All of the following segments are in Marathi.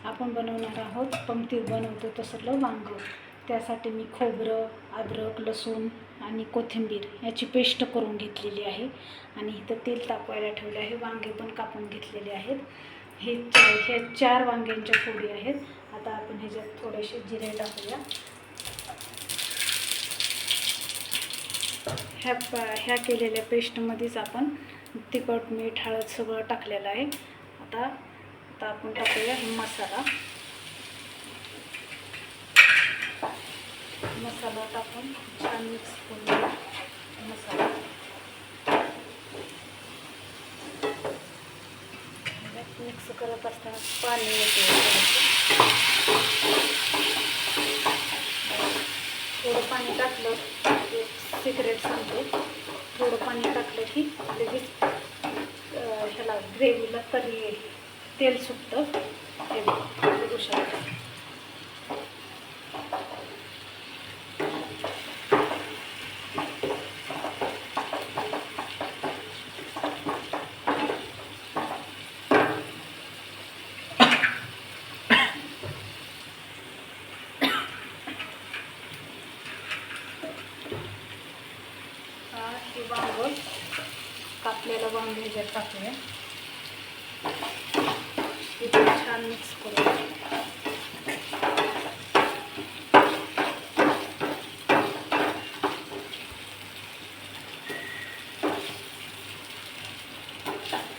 आपण बनवणार आहोत पंक्तीत बनवतो तसलं वांगं. त्यासाठी मी खोबरं, अद्रक, लसूण आणि कोथिंबीर याची पेस्ट करून घेतलेली आहे आणि इथं तेल तापवायला ठेवले आहे. वांगे पण कापून घेतलेले आहेत. हे 4 वांग्यांच्या फोडी आहेत. आता आपण ह्याच्यात थोडेसे जिरे टाकूया. ह्या केलेल्या पेस्टमध्येच आपण तिखट, मीठ, हळद सगळं टाकलेलं आहे. आता आपण टाकूया मसाला टाकून छान मिक्स करूया. मसाला मिक्स करत असताना पाणी येते. थोडं पाणी टाकलं, सिक्रेट सांगते, थोडं पाणी टाकलं की लगेच ह्याला ग्रेव्हीला तरी तेल सुटतं. हे बघू शकता. हे वांग कापलेलं वांग ह्याच्यात टाकूया. इथे छान मिक्स करूया.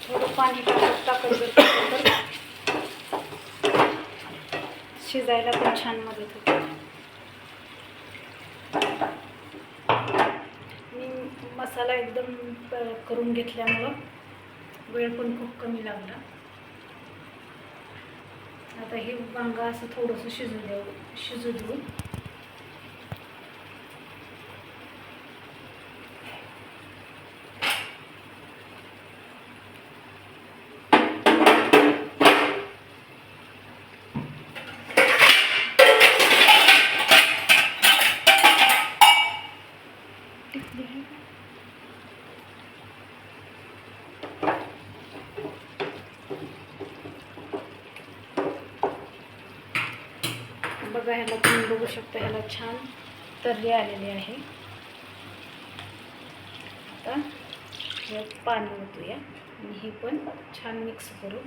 थोडं पाणी टाकायचं तर शिजायला पण छान मदत होते. मसाला एकदम करून घेतल्यामुळं वेळ पण खूप कमी लागला. आता हे वांगा असं थोडंसं शिजू देऊ. बघा, ह्याला तुम्ही बघू शकता, ह्याला छान तर्री आलेली आहे. आता यात पाणी ओतूया आणि हे पण छान मिक्स करू.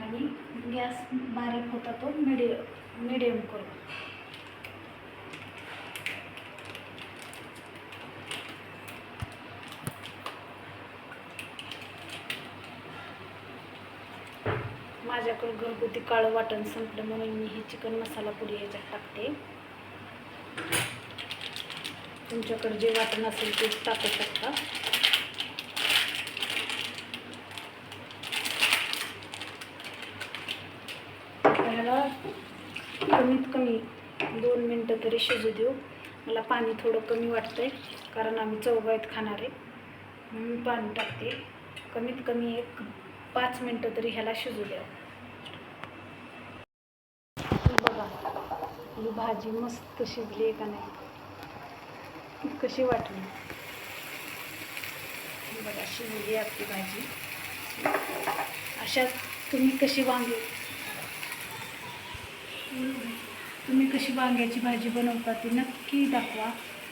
आणि गॅस बारीक होता तो मिडियम करू. माझ्याकडे घरगुती काळं वाटण संपलं म्हणून मी ही चिकन मसाला पुडी ह्याच्यात टाकते. तुमच्याकडे जे वाटण असेल ते टाकू शकता. ह्याला कमीत कमी 2 मिनटं तरी शिजू देऊ. मला पाणी थोडं कमी वाटतंय कारण आम्ही चौघात खाणार आहे म्हणून पाणी टाकते. कमीत कमी 5 मिनटं तरी ह्याला शिजू द्या. बघा, ही भाजी मस्त शिजली आहे का नाही, कशी वाटली बघा. शिजली आपली भाजी. अशा तुम्ही कशी वांग्याची भाजी बनवता ती नक्की दाखवा.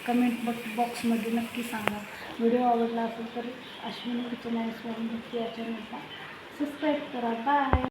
कमेंट बॉक्समध्ये नक्की सांगा. व्हिडिओ आवडला असेल तर अश्विनी किचन या चॅनलला सबस्क्राईब करा. बाय.